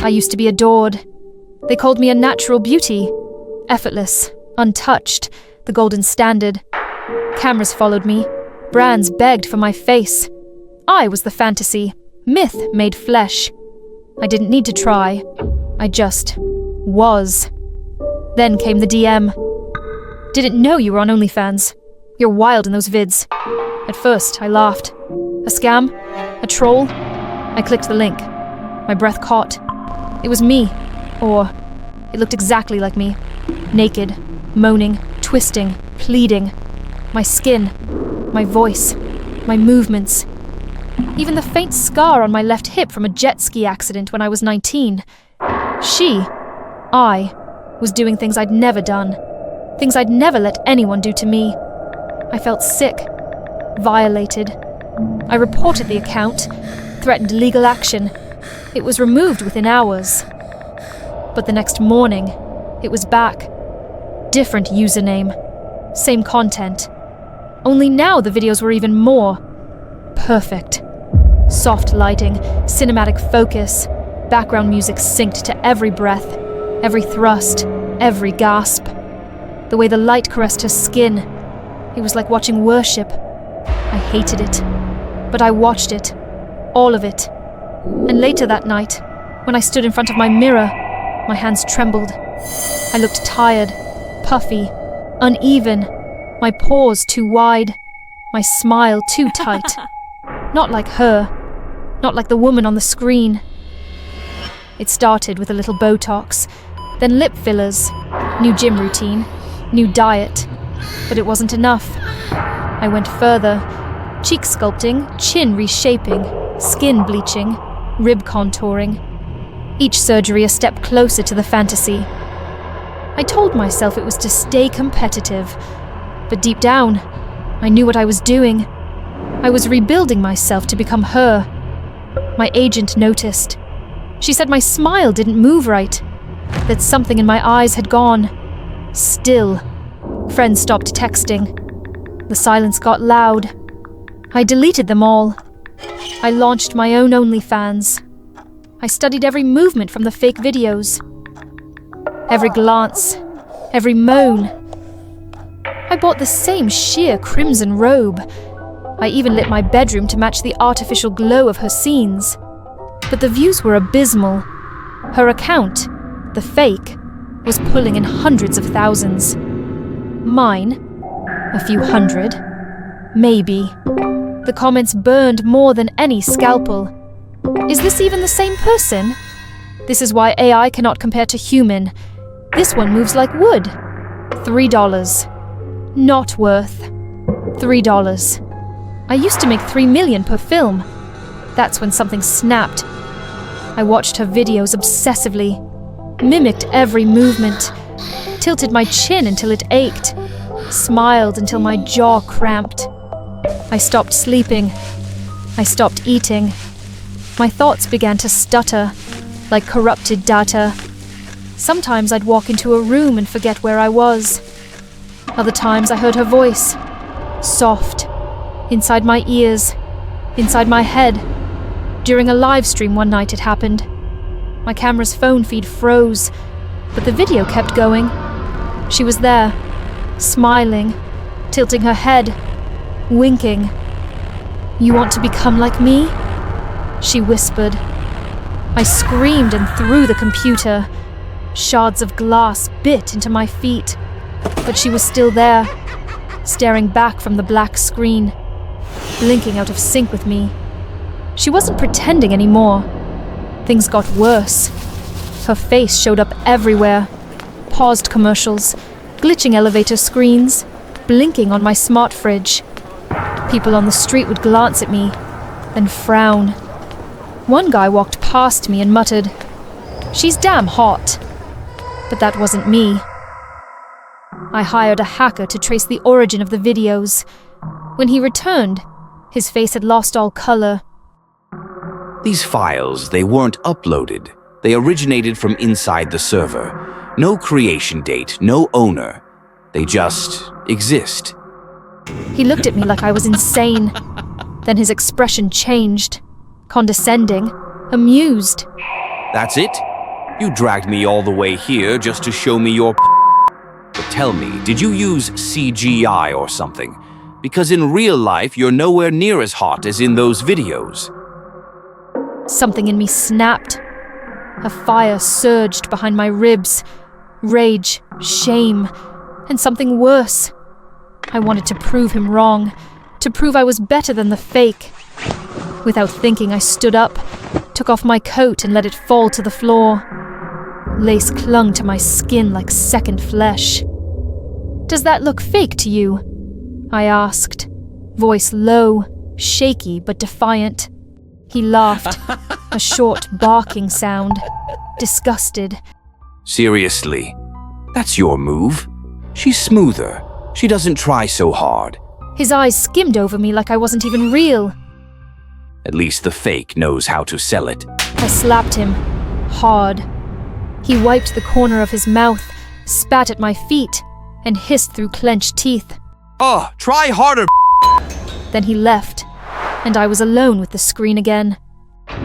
I used to be adored. They called me a natural beauty, effortless, untouched, the golden standard. Cameras followed me. Brands begged for my face. I was the fantasy, myth made flesh. I didn't need to try. I just was. Then came the DM. Didn't know you were on OnlyFans. You're wild in those vids. At first, I laughed. A scam? A troll? I clicked the link. My breath caught. It was me. Or, it looked exactly like me. Naked, moaning, twisting, pleading. My skin, my voice, my movements. Even the faint scar on my left hip from a jet ski accident when I was 19. I, was doing things I'd never done. Things I'd never let anyone do to me. I felt sick, violated. I reported the account, threatened legal action. It was removed within hours. But the next morning, it was back. Different username. Same content. Only now the videos were even more perfect. Soft lighting, cinematic focus, background music synced to every breath, every thrust, every gasp. The way the light caressed her skin, it was like watching worship. I hated it, but I watched it, all of it. And later that night, when I stood in front of my mirror, my hands trembled. I looked tired, puffy, uneven, my pores too wide, my smile too tight. Not like her, not like the woman on the screen. It started with a little Botox, then lip fillers, new gym routine, new diet. But it wasn't enough. I went further. Cheek sculpting, chin reshaping, skin bleaching, rib contouring. Each surgery a step closer to the fantasy. I told myself it was to stay competitive, but deep down, I knew what I was doing. I was rebuilding myself to become her. My agent noticed. She said my smile didn't move right, that something in my eyes had gone. Still. Friends stopped texting. The silence got loud. I deleted them all. I launched my own OnlyFans. I studied every movement from the fake videos. Every glance. Every moan. I bought the same sheer crimson robe. I even lit my bedroom to match the artificial glow of her scenes. But the views were abysmal. Her account, the fake, was pulling in hundreds of thousands. Mine, a few hundred, maybe. The comments burned more than any scalpel. Is this even the same person? This is why AI cannot compare to human. This one moves like wood. $3. Not worth. $3. I used to make $3 million per film. That's when something snapped. I watched her videos obsessively, mimicked every movement, tilted my chin until it ached, smiled until my jaw cramped. I stopped sleeping. I stopped eating. My thoughts began to stutter, like corrupted data. Sometimes I'd walk into a room and forget where I was. Other times I heard her voice, soft, inside my ears, inside my head. During a live stream one night it happened. My camera's phone feed froze, but the video kept going. She was there, smiling, tilting her head, winking. "You want to become like me?" she whispered. I screamed and threw the computer. Shards of glass bit into my feet, but she was still there, staring back from the black screen, blinking out of sync with me. She wasn't pretending anymore. Things got worse. Her face showed up everywhere. Paused commercials, glitching elevator screens, blinking on my smart fridge. People on the street would glance at me, then frown. One guy walked past me and muttered, "She's damn hot." But that wasn't me. I hired a hacker to trace the origin of the videos. When he returned, his face had lost all color. These files, they weren't uploaded. They originated from inside the server. No creation date, no owner. They just exist. He looked at me like I was insane. Then his expression changed. Condescending, amused. That's it? You dragged me all the way here just to show me your But tell me, did you use CGI or something? Because in real life, you're nowhere near as hot as in those videos. Something in me snapped. A fire surged behind my ribs. Rage, shame, and something worse. I wanted to prove him wrong, to prove I was better than the fake. Without thinking, I stood up, took off my coat and let it fall to the floor. Lace clung to my skin like second flesh. "Does that look fake to you?" I asked, voice low, shaky but defiant. He laughed, a short barking sound, disgusted. Seriously, that's your move? She's smoother. She doesn't try so hard. His eyes skimmed over me like I wasn't even real. At least the fake knows how to sell it. I slapped him, hard. He wiped the corner of his mouth, spat at my feet, and hissed through clenched teeth. Oh, try harder! Then he left, and I was alone with the screen again.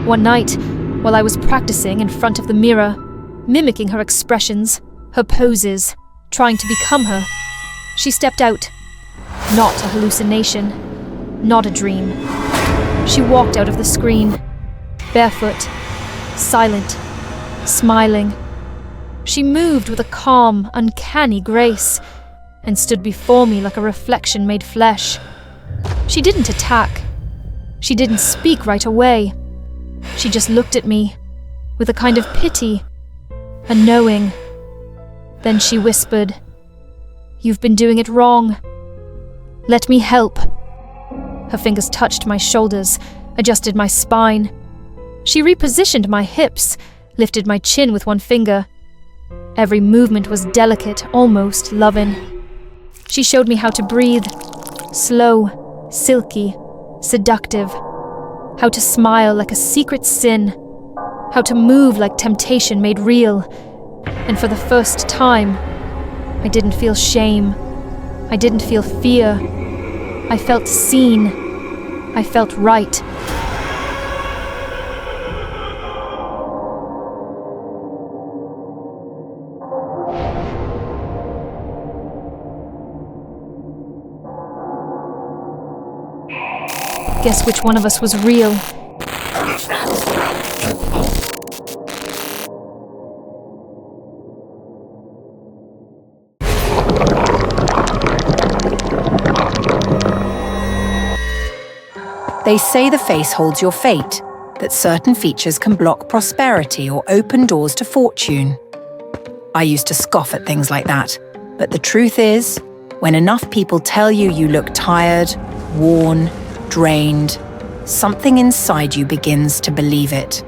One night, while I was practicing in front of the mirror, mimicking her expressions, her poses, trying to become her, she stepped out. Not a hallucination, not a dream. She walked out of the screen, barefoot, silent, smiling. She moved with a calm, uncanny grace, and stood before me like a reflection made flesh. She didn't attack. She didn't speak right away. She just looked at me, with a kind of pity, a knowing. Then she whispered, "You've been doing it wrong. Let me help." Her fingers touched my shoulders, adjusted my spine. She repositioned my hips, lifted my chin with one finger. Every movement was delicate, almost loving. She showed me how to breathe, slow, silky, seductive. How to smile like a secret sin. How to move like temptation made real. And for the first time, I didn't feel shame. I didn't feel fear. I felt seen. I felt right. Guess which one of us was real? They say the face holds your fate, that certain features can block prosperity or open doors to fortune. I used to scoff at things like that, but the truth is, when enough people tell you you look tired, worn, drained, something inside you begins to believe it.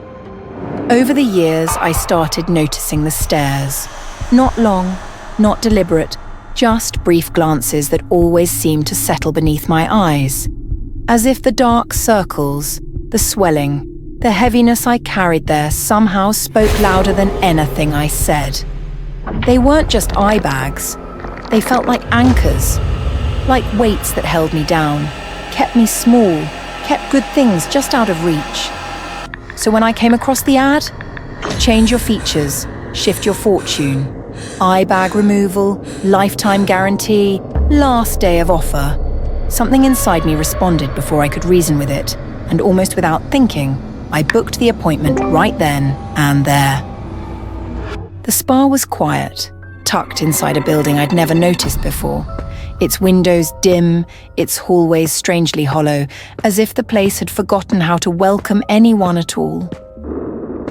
Over the years, I started noticing the stares. Not long, not deliberate, just brief glances that always seemed to settle beneath my eyes. As if the dark circles, the swelling, the heaviness I carried there somehow spoke louder than anything I said. They weren't just eye bags. They felt like anchors, like weights that held me down, kept me small, kept good things just out of reach. So when I came across the ad, change your features, shift your fortune, eye bag removal, lifetime guarantee, last day of offer. Something inside me responded before I could reason with it, and almost without thinking, I booked the appointment right then and there. The spa was quiet, tucked inside a building I'd never noticed before. Its windows dim, its hallways strangely hollow, as if the place had forgotten how to welcome anyone at all.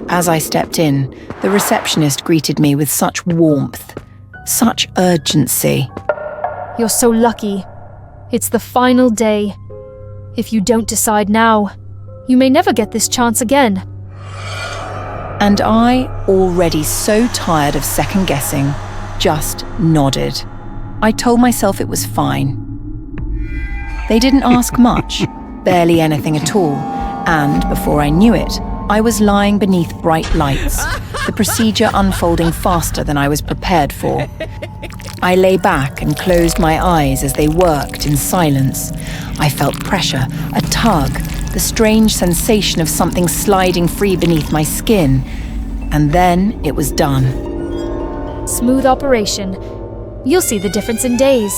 As I stepped in, the receptionist greeted me with such warmth, such urgency. "You're so lucky. It's the final day. If you don't decide now, you may never get this chance again." And I, already so tired of second-guessing, just nodded. I told myself it was fine. They didn't ask much, barely anything at all, and before I knew it, I was lying beneath bright lights, the procedure unfolding faster than I was prepared for. I lay back and closed my eyes as they worked in silence. I felt pressure, a tug, the strange sensation of something sliding free beneath my skin. And then it was done. Smooth operation. You'll see the difference in days.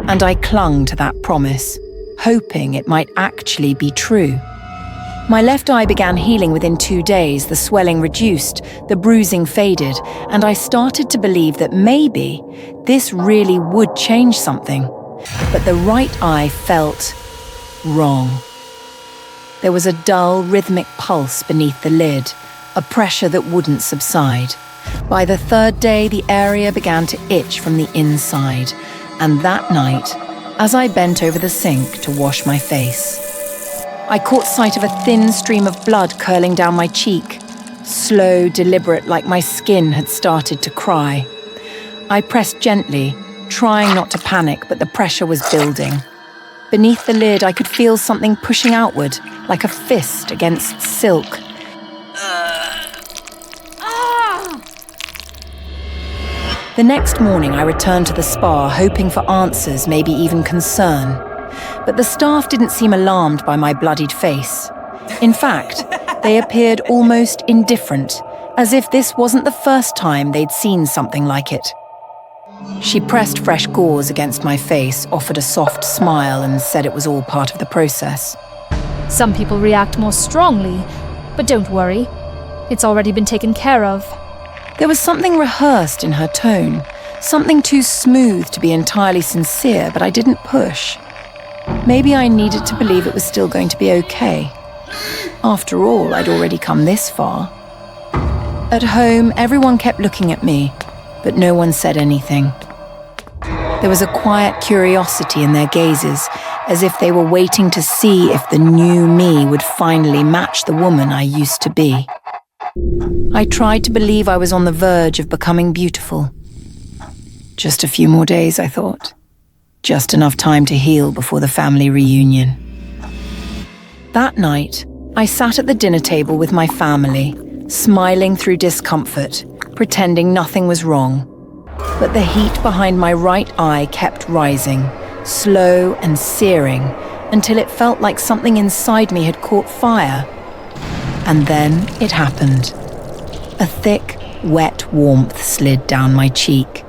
And I clung to that promise, hoping it might actually be true. My left eye began healing within 2 days, the swelling reduced, the bruising faded, and I started to believe that maybe this really would change something. But the right eye felt wrong. There was a dull, rhythmic pulse beneath the lid, a pressure that wouldn't subside. By the 3rd day, the area began to itch from the inside, and that night, as I bent over the sink to wash my face, I caught sight of a thin stream of blood curling down my cheek, slow, deliberate, like my skin had started to cry. I pressed gently, trying not to panic, but the pressure was building. Beneath the lid, I could feel something pushing outward, like a fist against silk. The next morning, I returned to the spa, hoping for answers, maybe even concern. But the staff didn't seem alarmed by my bloodied face. In fact, they appeared almost indifferent, as if this wasn't the first time they'd seen something like it. She pressed fresh gauze against my face, offered a soft smile, and said it was all part of the process. Some people react more strongly, but don't worry. It's already been taken care of. There was something rehearsed in her tone, something too smooth to be entirely sincere, but I didn't push. Maybe I needed to believe it was still going to be okay. After all, I'd already come this far. At home, everyone kept looking at me, but no one said anything. There was a quiet curiosity in their gazes, as if they were waiting to see if the new me would finally match the woman I used to be. I tried to believe I was on the verge of becoming beautiful. Just a few more days, I thought. Just enough time to heal before the family reunion. That night, I sat at the dinner table with my family, smiling through discomfort, pretending nothing was wrong. But the heat behind my right eye kept rising, slow and searing, until it felt like something inside me had caught fire. And then it happened. A thick, wet warmth slid down my cheek.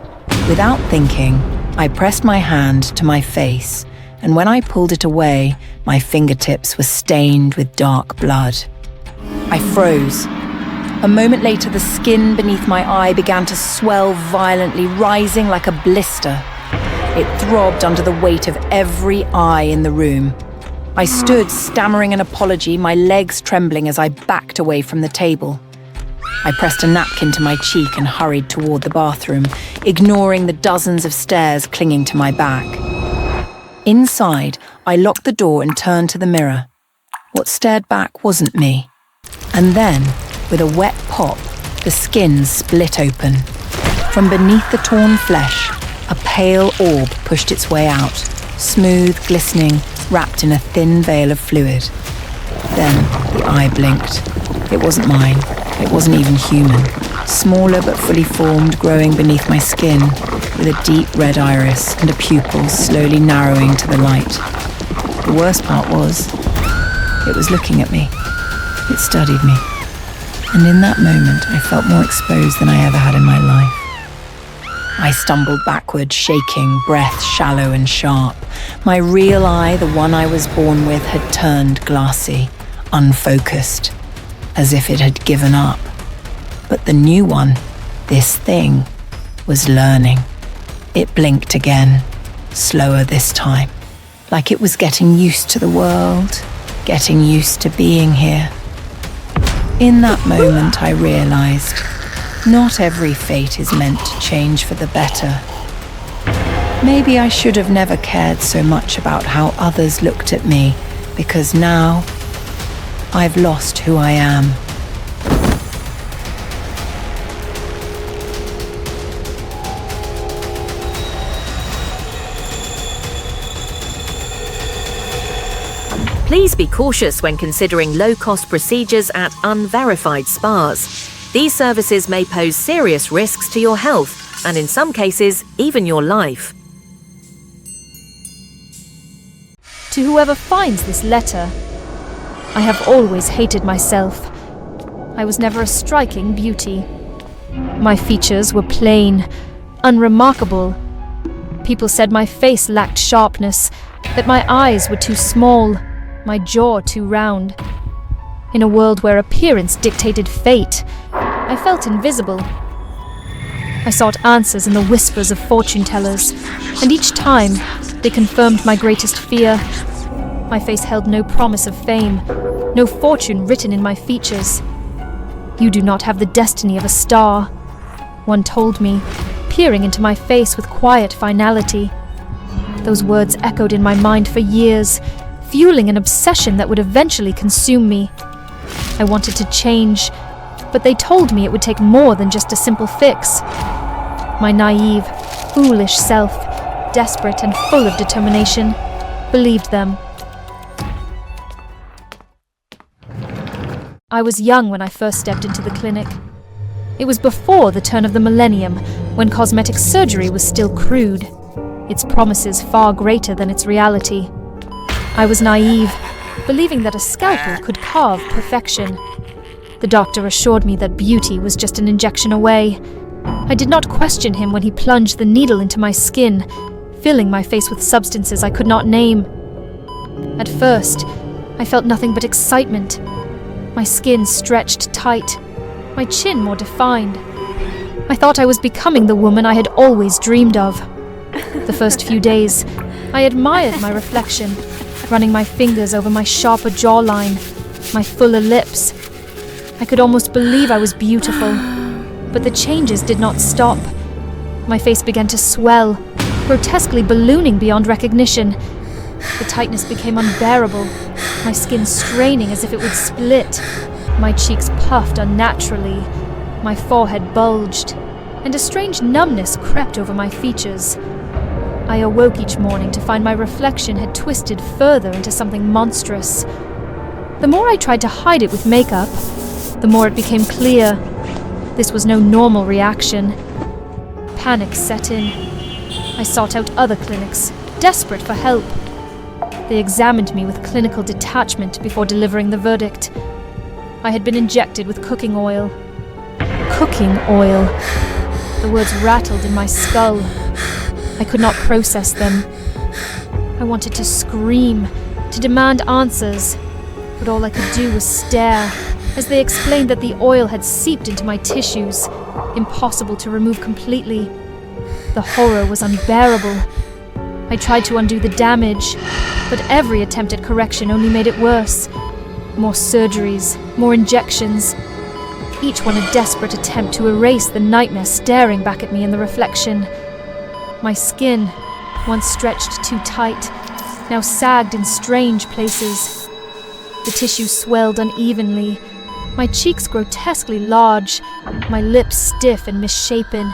Without thinking, I pressed my hand to my face, and when I pulled it away, my fingertips were stained with dark blood. I froze. A moment later, the skin beneath my eye began to swell violently, rising like a blister. It throbbed under the weight of every eye in the room. I stood, stammering an apology, my legs trembling as I backed away from the table. I pressed a napkin to my cheek and hurried toward the bathroom, ignoring the dozens of stares clinging to my back. Inside, I locked the door and turned to the mirror. What stared back wasn't me. And then, with a wet pop, the skin split open. From beneath the torn flesh, a pale orb pushed its way out, smooth, glistening, wrapped in a thin veil of fluid. Then the eye blinked. It wasn't mine. It wasn't even human. Smaller but fully formed, growing beneath my skin, with a deep red iris and a pupil slowly narrowing to the light. The worst part was, it was looking at me. It studied me. And in that moment, I felt more exposed than I ever had in my life. I stumbled backward, shaking, breath shallow and sharp. My real eye, the one I was born with, had turned glassy, unfocused, as if it had given up. But the new one, this thing, was learning. It blinked again, slower this time, like it was getting used to the world, getting used to being here. In that moment, I realized not every fate is meant to change for the better. Maybe I should have never cared so much about how others looked at me, because now I've lost who I am. Please be cautious when considering low-cost procedures at unverified spas. These services may pose serious risks to your health, and in some cases, even your life. To whoever finds this letter, I have always hated myself. I was never a striking beauty. My features were plain, unremarkable. People said my face lacked sharpness, that my eyes were too small, my jaw too round. In a world where appearance dictated fate, I felt invisible. I sought answers in the whispers of fortune-tellers, and each time they confirmed my greatest fear. My face held no promise of fame, no fortune written in my features. "You do not have the destiny of a star," one told me, peering into my face with quiet finality. Those words echoed in my mind for years, fueling an obsession that would eventually consume me. I wanted to change, but they told me it would take more than just a simple fix. My naive, foolish self, desperate and full of determination, believed them. I was young when I first stepped into the clinic. It was before the turn of the millennium, when cosmetic surgery was still crude, its promises far greater than its reality. I was naive, believing that a scalpel could carve perfection. The doctor assured me that beauty was just an injection away. I did not question him when he plunged the needle into my skin, filling my face with substances I could not name. At first, I felt nothing but excitement. My skin stretched tight, my chin more defined. I thought I was becoming the woman I had always dreamed of. The first few days, I admired my reflection, running my fingers over my sharper jawline, my fuller lips. I could almost believe I was beautiful, but the changes did not stop. My face began to swell, grotesquely ballooning beyond recognition. The tightness became unbearable, my skin straining as if it would split. My cheeks puffed unnaturally, my forehead bulged, and a strange numbness crept over my features. I awoke each morning to find my reflection had twisted further into something monstrous. The more I tried to hide it with makeup, the more it became clear. This was no normal reaction. Panic set in. I sought out other clinics, desperate for help. They examined me with clinical detachment before delivering the verdict. I had been injected with cooking oil. Cooking oil. The words rattled in my skull. I could not process them. I wanted to scream, to demand answers, but all I could do was stare as they explained that the oil had seeped into my tissues, impossible to remove completely. The horror was unbearable. I tried to undo the damage, but every attempt at correction only made it worse. More surgeries, more injections, each one a desperate attempt to erase the nightmare staring back at me in the reflection. My skin, once stretched too tight, now sagged in strange places. The tissue swelled unevenly, my cheeks grotesquely large, my lips stiff and misshapen.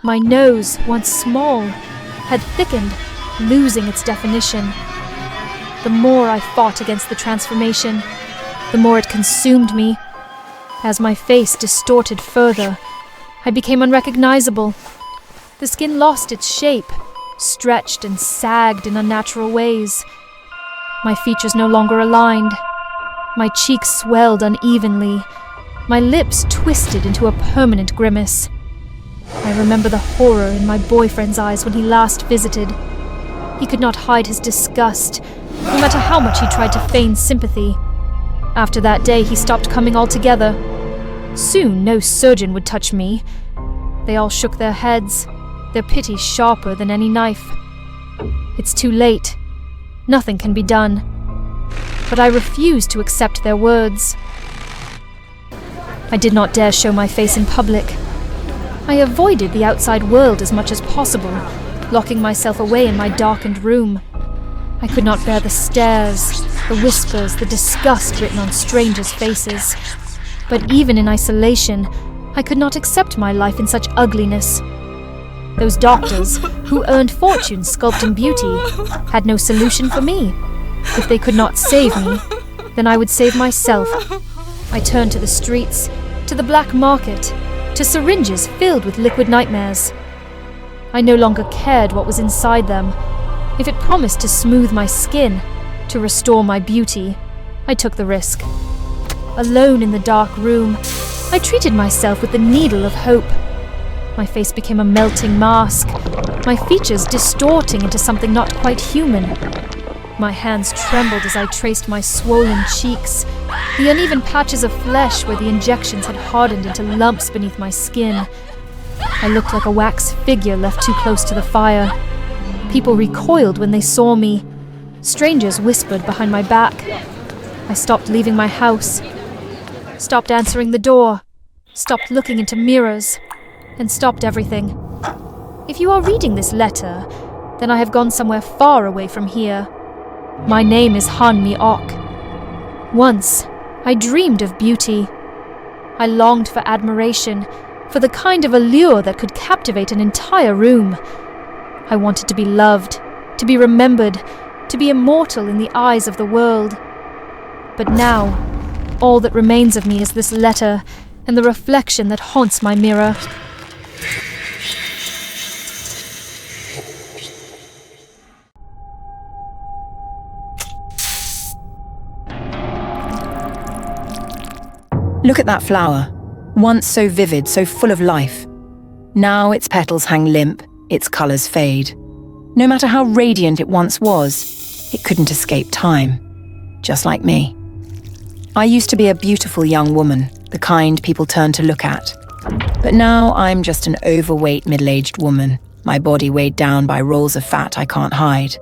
My nose, once small, had thickened, losing its definition. The more I fought against the transformation, the more it consumed me. As my face distorted further, I became unrecognizable. The skin lost its shape, stretched and sagged in unnatural ways. My features no longer aligned. My cheeks swelled unevenly. My lips twisted into a permanent grimace. I remember the horror in my boyfriend's eyes when he last visited. He could not hide his disgust, no matter how much he tried to feign sympathy. After that day, he stopped coming altogether. Soon, no surgeon would touch me. They all shook their heads, their pity sharper than any knife. It's too late. Nothing can be done. But I refused to accept their words. I did not dare show my face in public. I avoided the outside world as much as possible, locking myself away in my darkened room. I could not bear the stares, the whispers, the disgust written on strangers' faces. But even in isolation, I could not accept my life in such ugliness. Those doctors, who earned fortunes sculpting beauty, had no solution for me. If they could not save me, then I would save myself. I turned to the streets, to the black market, to syringes filled with liquid nightmares. I no longer cared what was inside them. If it promised to smooth my skin, to restore my beauty, I took the risk. alone in the dark room, I treated myself with the needle of hope. My face became a melting mask, my features distorting into something not quite human. My hands trembled as I traced my swollen cheeks, the uneven patches of flesh where the injections had hardened into lumps beneath my skin. I looked like a wax figure left too close to the fire. People recoiled when they saw me. Strangers whispered behind my back. I stopped leaving my house, stopped answering the door, stopped looking into mirrors, and stopped everything. If you are reading this letter, then I have gone somewhere far away from here. My name is Han Mi-ok. Once, I dreamed of beauty. I longed for admiration, for the kind of allure that could captivate an entire room. I wanted to be loved, to be remembered, to be immortal in the eyes of the world. But now, all that remains of me is this letter and the reflection that haunts my mirror. Look at that flower, once so vivid, so full of life. Now its petals hang limp, its colours fade. No matter how radiant it once was, it couldn't escape time, just like me. I used to be a beautiful young woman, the kind people turn to look at. But now I'm just an overweight middle-aged woman, my body weighed down by rolls of fat I can't hide.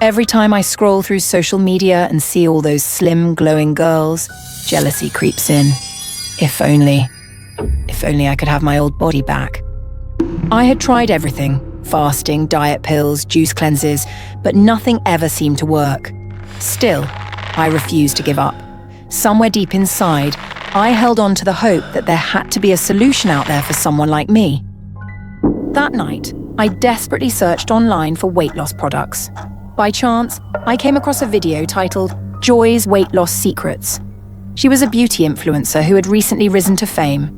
Every time I scroll through social media and see all those slim, glowing girls, jealousy creeps in. If only I could have my old body back. I had tried everything, fasting, diet pills, juice cleanses, but nothing ever seemed to work. Still, I refused to give up. Somewhere deep inside, I held on to the hope that there had to be a solution out there for someone like me. That night, I desperately searched online for weight loss products. By chance, I came across a video titled Joy's Weight Loss Secrets. She was a beauty influencer who had recently risen to fame.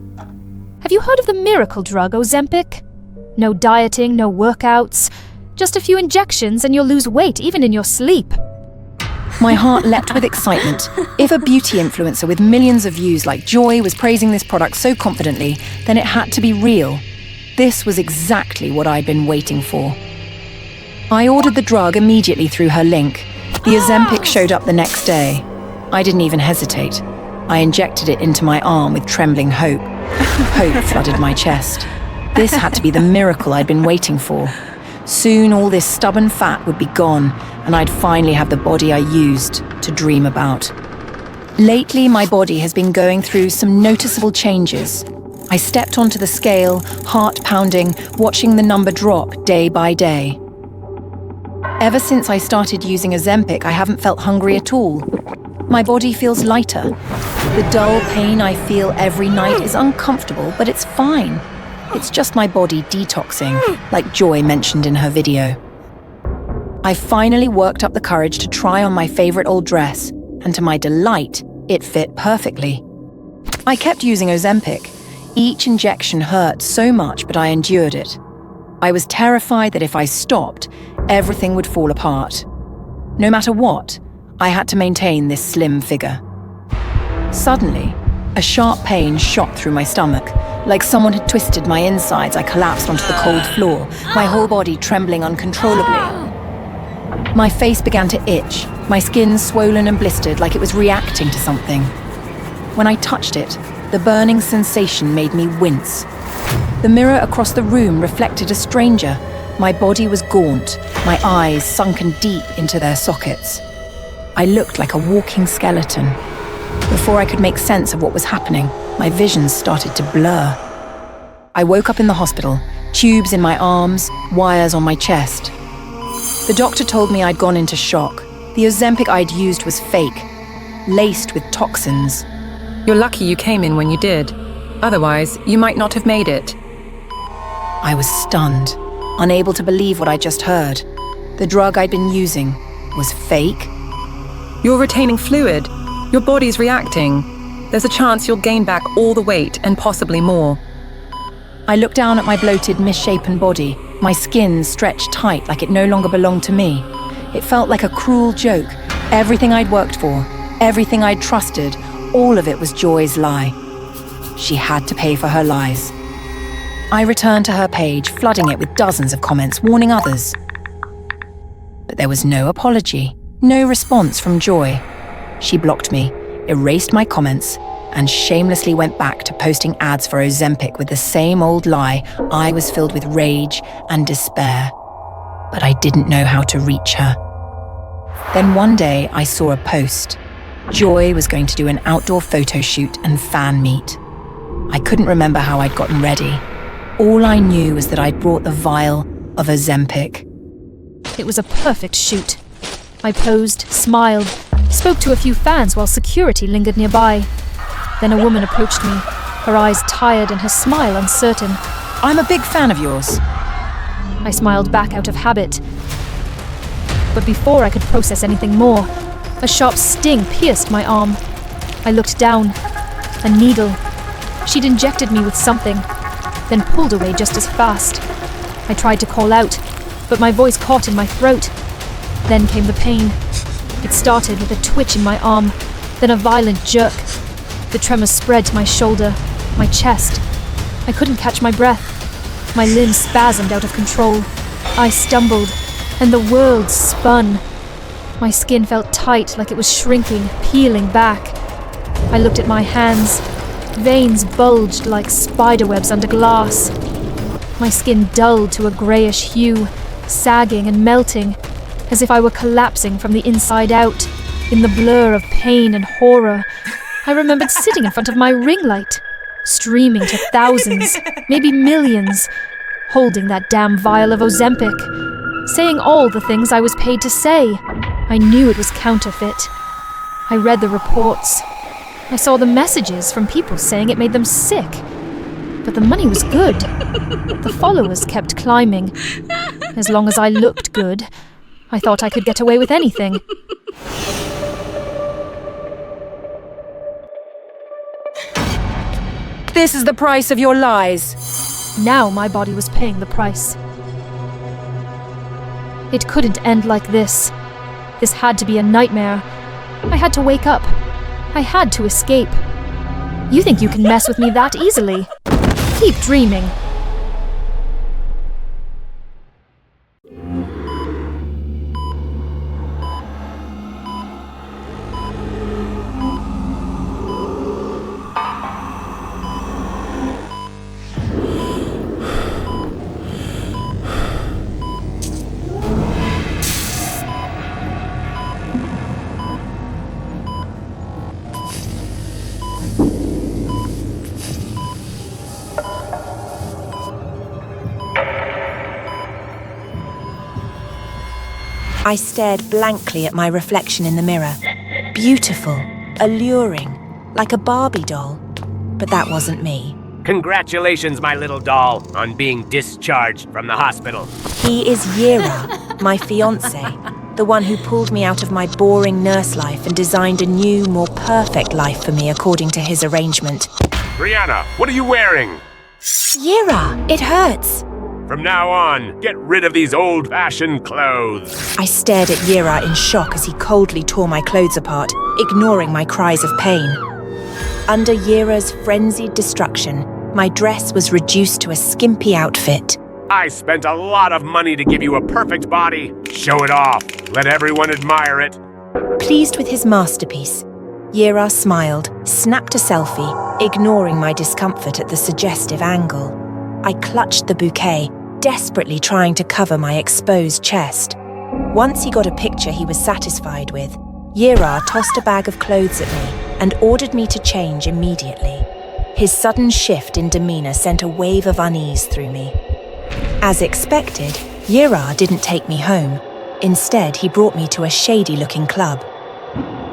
Have you heard of the miracle drug Ozempic? No dieting, no workouts, just a few injections and you'll lose weight even in your sleep. My heart leapt with excitement. If a beauty influencer with millions of views like Joy was praising this product so confidently, then it had to be real. This was exactly what I'd been waiting for. I ordered the drug immediately through her link. The Ozempic showed up the next day. I didn't even hesitate. I injected it into my arm with trembling hope. Hope flooded my chest. This had to be the miracle I'd been waiting for. Soon all this stubborn fat would be gone, and I'd finally have the body I used to dream about. Lately, my body has been going through some noticeable changes. I stepped onto the scale, heart pounding, watching the number drop day by day. Ever since I started using Ozempic, I haven't felt hungry at all. My body feels lighter. The dull pain I feel every night is uncomfortable, but it's fine. It's just my body detoxing, like Joy mentioned in her video. I finally worked up the courage to try on my favorite old dress, and to my delight, it fit perfectly. I kept using Ozempic. Each injection hurt so much, but I endured it. I was terrified that if I stopped, everything would fall apart. No matter what, I had to maintain this slim figure. Suddenly, a sharp pain shot through my stomach. Like someone had twisted my insides, I collapsed onto the cold floor, my whole body trembling uncontrollably. My face began to itch, my skin swollen and blistered like it was reacting to something. When I touched it, the burning sensation made me wince. The mirror across the room reflected a stranger. My body was gaunt, my eyes sunken deep into their sockets. I looked like a walking skeleton. Before I could make sense of what was happening, my vision started to blur. I woke up in the hospital, tubes in my arms, wires on my chest. The doctor told me I'd gone into shock. The Ozempic I'd used was fake, laced with toxins. You're lucky you came in when you did. Otherwise, you might not have made it. I was stunned, unable to believe what I just heard. The drug I'd been using was fake. You're retaining fluid. Your body's reacting. There's a chance you'll gain back all the weight and possibly more. I looked down at my bloated, misshapen body, my skin stretched tight like it no longer belonged to me. It felt like a cruel joke. Everything I'd worked for, everything I'd trusted, All of it was Joy's lie. She had to pay for her lies. I returned to her page, flooding it with dozens of comments warning others. But there was no apology, no response from Joy. She blocked me, erased my comments, and shamelessly went back to posting ads for Ozempic with the same old lie. I was filled with rage and despair, but I didn't know how to reach her. Then one day I saw a post. Joy was going to do an outdoor photo shoot and fan meet. I couldn't remember how I'd gotten ready. All I knew was that I'd brought the vial of Ozempic. It was a perfect shoot. I posed, smiled, spoke to a few fans while security lingered nearby. Then a woman approached me, her eyes tired and her smile uncertain. I'm a big fan of yours. I smiled back out of habit. But before I could process anything more, a sharp sting pierced my arm. I looked down. A needle. She'd injected me with something, then pulled away just as fast. I tried to call out, but my voice caught in my throat. Then came the pain. It started with a twitch in my arm, then a violent jerk. The tremor spread to my shoulder, my chest. I couldn't catch my breath. My limbs spasmed out of control. I stumbled, and the world spun. My skin felt tight, like it was shrinking, peeling back. I looked at my hands. Veins bulged like spiderwebs under glass. My skin dulled to a greyish hue, sagging and melting, as if I were collapsing from the inside out. In the blur of pain and horror, I remembered sitting in front of my ring light, streaming to thousands, maybe millions, holding that damn vial of Ozempic, saying all the things I was paid to say. I knew it was counterfeit. I read the reports. I saw the messages from people saying it made them sick. But the money was good. The followers kept climbing. As long as I looked good, I thought I could get away with anything. This is the price of your lies. Now my body was paying the price. It couldn't end like this. This had to be a nightmare. I had to wake up. I had to escape. You think you can mess with me that easily? Keep dreaming. I stared blankly at my reflection in the mirror. Beautiful, alluring, like a Barbie doll. But that wasn't me. Congratulations, my little doll, on being discharged from the hospital. He is Yira, my fiancé, the one who pulled me out of my boring nurse life and designed a new, more perfect life for me according to his arrangement. Brianna, what are you wearing? Yira, it hurts. From now on, get rid of these old-fashioned clothes. I stared at Yira in shock as he coldly tore my clothes apart, ignoring my cries of pain. Under Yira's frenzied destruction, my dress was reduced to a skimpy outfit. I spent a lot of money to give you a perfect body. Show it off. Let everyone admire it. Pleased with his masterpiece, Yira smiled, snapped a selfie, ignoring my discomfort at the suggestive angle. I clutched the bouquet, desperately trying to cover my exposed chest. Once he got a picture he was satisfied with, Yira tossed a bag of clothes at me and ordered me to change immediately. His sudden shift in demeanor sent a wave of unease through me. As expected, Yira didn't take me home. Instead, he brought me to a shady-looking club.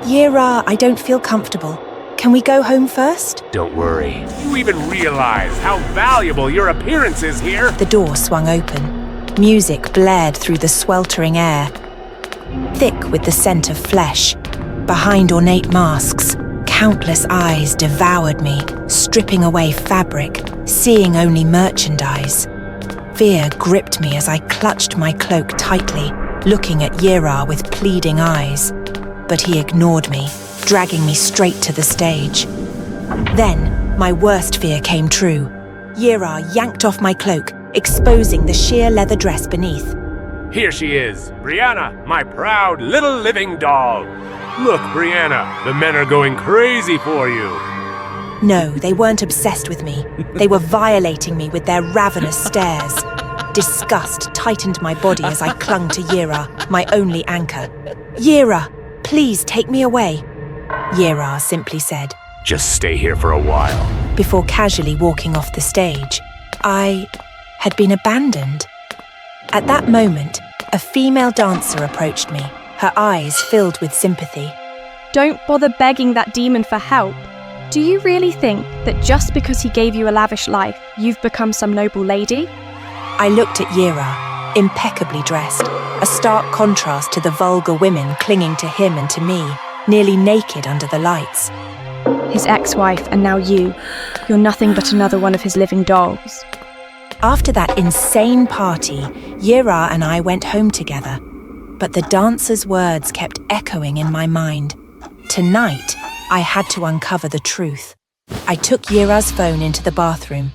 Yira, I don't feel comfortable. Can we go home first? Don't worry. You even realize how valuable your appearance is here? The door swung open. Music blared through the sweltering air, thick with the scent of flesh. Behind ornate masks, countless eyes devoured me, stripping away fabric, seeing only merchandise. Fear gripped me as I clutched my cloak tightly, looking at Yira with pleading eyes. But he ignored me, dragging me straight to the stage. Then, my worst fear came true. Yira yanked off my cloak, exposing the sheer leather dress beneath. Here she is, Brianna, my proud little living doll. Look, Brianna, the men are going crazy for you. No, they weren't obsessed with me. They were violating me with their ravenous stares. Disgust tightened my body as I clung to Yira, my only anchor. Yira, please take me away. Yira simply said, Just stay here for a while. Before casually walking off the stage. I had been abandoned. At that moment, a female dancer approached me, her eyes filled with sympathy. Don't bother begging that demon for help. Do you really think that just because he gave you a lavish life, you've become some noble lady? I looked at Yira, impeccably dressed, a stark contrast to the vulgar women clinging to him and to me, nearly naked under the lights. His ex-wife and now you. You're nothing but another one of his living dolls. After that insane party, Yira and I went home together. But the dancer's words kept echoing in my mind. Tonight, I had to uncover the truth. I took Yira's phone into the bathroom.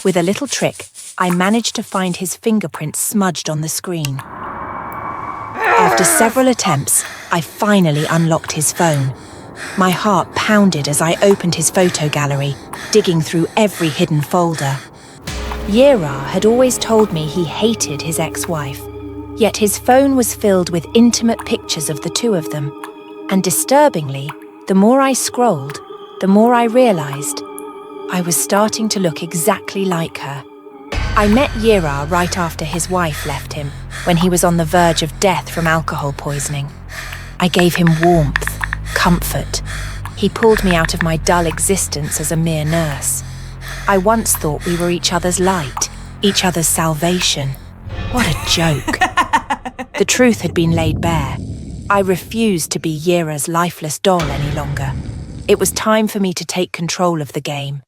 With a little trick, I managed to find his fingerprints smudged on the screen. After several attempts, I finally unlocked his phone. My heart pounded as I opened his photo gallery, digging through every hidden folder. Yira had always told me he hated his ex-wife, yet his phone was filled with intimate pictures of the two of them. And disturbingly, the more I scrolled, the more I realized I was starting to look exactly like her. I met Yira right after his wife left him, when he was on the verge of death from alcohol poisoning. I gave him warmth, comfort. He pulled me out of my dull existence as a mere nurse. I once thought we were each other's light, each other's salvation. What a joke. The truth had been laid bare. I refused to be Yira's lifeless doll any longer. It was time for me to take control of the game.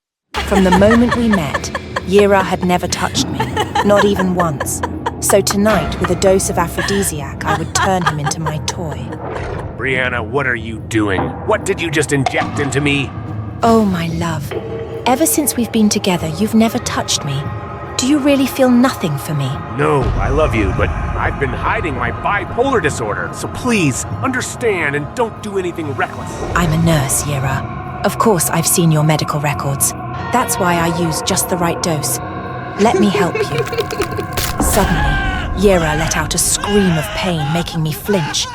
From the moment we met, Yira had never touched me, not even once. So tonight, with a dose of aphrodisiac, I would turn him into my toy. Brianna, what are you doing? What did you just inject into me? Oh, my love. Ever since we've been together, you've never touched me. Do you really feel nothing for me? No, I love you, but I've been hiding my bipolar disorder, so please, understand and don't do anything reckless. I'm a nurse, Yira. Of course, I've seen your medical records. That's why I used just the right dose. Let me help you. Suddenly, Yira let out a scream of pain, making me flinch.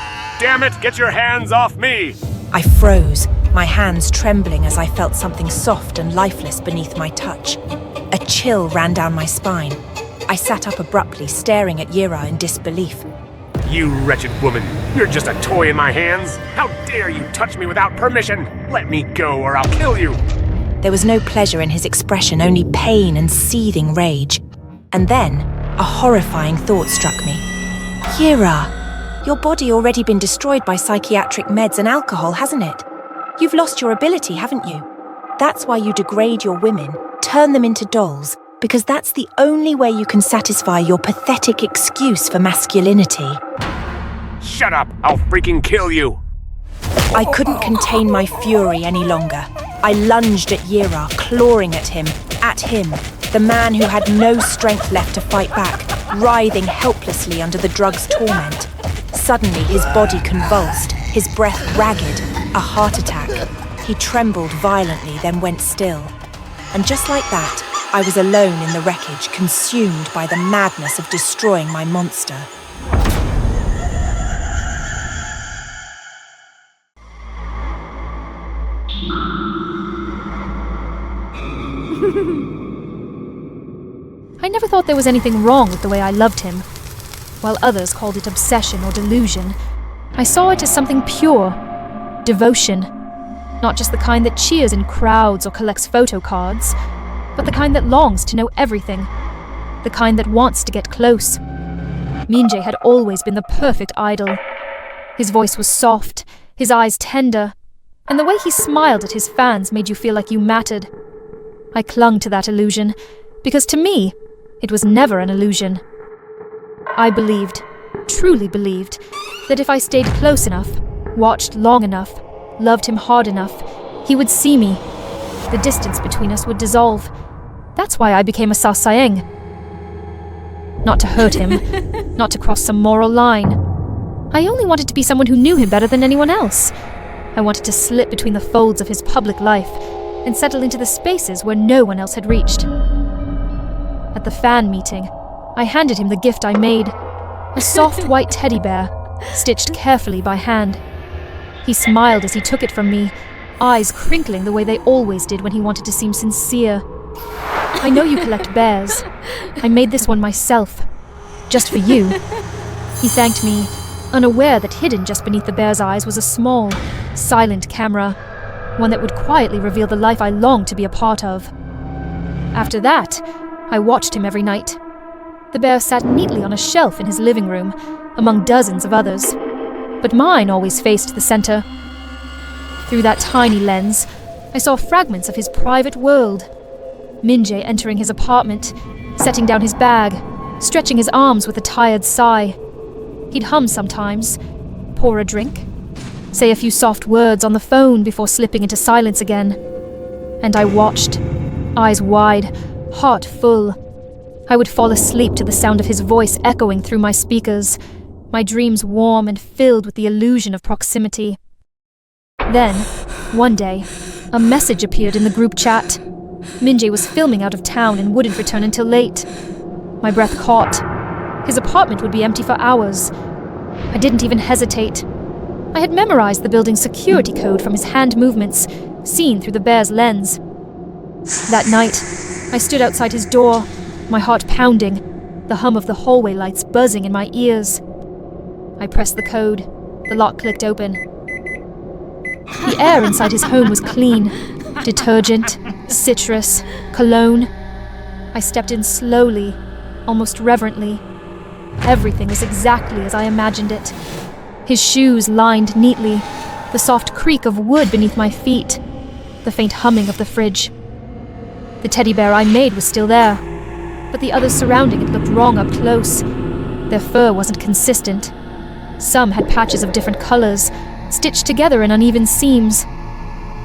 Damn it, get your hands off me! I froze, my hands trembling as I felt something soft and lifeless beneath my touch. A chill ran down my spine. I sat up abruptly, staring at Yira in disbelief. You wretched woman, you're just a toy in my hands. How dare you touch me without permission? Let me go or I'll kill you. There was no pleasure in his expression, only pain and seething rage. And then, a horrifying thought struck me. Yira, your body already been destroyed by psychiatric meds and alcohol, hasn't it? You've lost your ability, haven't you? That's why you degrade your women, turn them into dolls, because that's the only way you can satisfy your pathetic excuse for masculinity. Shut up, I'll freaking kill you. I couldn't contain my fury any longer. I lunged at Yira, clawing at him, the man who had no strength left to fight back, writhing helplessly under the drug's torment. Suddenly, his body convulsed, his breath ragged, a heart attack. He trembled violently, then went still. And just like that, I was alone in the wreckage, consumed by the madness of destroying my monster. I never thought there was anything wrong with the way I loved him. While others called it obsession or delusion, I saw it as something pure, devotion. Not just the kind that cheers in crowds or collects photo cards, but the kind that longs to know everything, the kind that wants to get close. Minjae had always been the perfect idol. His voice was soft, his eyes tender, and the way he smiled at his fans made you feel like you mattered. I clung to that illusion, because to me, it was never an illusion. I believed, truly believed, that if I stayed close enough, watched long enough, loved him hard enough, he would see me. The distance between us would dissolve. That's why I became a Sasaeng. Not to hurt him, not to cross some moral line. I only wanted to be someone who knew him better than anyone else. I wanted to slip between the folds of his public life and settle into the spaces where no one else had reached. At the fan meeting, I handed him the gift I made, a soft white teddy bear, stitched carefully by hand. He smiled as he took it from me, eyes crinkling the way they always did when he wanted to seem sincere. I know you collect bears. I made this one myself, just for you. He thanked me, unaware that hidden just beneath the bear's eyes was a small, silent camera, one that would quietly reveal the life I longed to be a part of. After that, I watched him every night. The bear sat neatly on a shelf in his living room, among dozens of others, but mine always faced the center. Through that tiny lens, I saw fragments of his private world. Minjae entering his apartment, setting down his bag, stretching his arms with a tired sigh. He'd hum sometimes, pour a drink, say a few soft words on the phone before slipping into silence again. And I watched, eyes wide, heart full. I would fall asleep to the sound of his voice echoing through my speakers, my dreams warm and filled with the illusion of proximity. Then, one day, a message appeared in the group chat. Minjae was filming out of town and wouldn't return until late. My breath caught. His apartment would be empty for hours. I didn't even hesitate. I had memorized the building's security code from his hand movements, seen through the bear's lens. That night, I stood outside his door, my heart pounding, the hum of the hallway lights buzzing in my ears. I pressed the code. The lock clicked open. The air inside his home was clean. Detergent, citrus, cologne. I stepped in slowly, almost reverently. Everything was exactly as I imagined it. His shoes lined neatly, the soft creak of wood beneath my feet, the faint humming of the fridge. The teddy bear I made was still there, but the others surrounding it looked wrong up close. Their fur wasn't consistent. Some had patches of different colors, stitched together in uneven seams.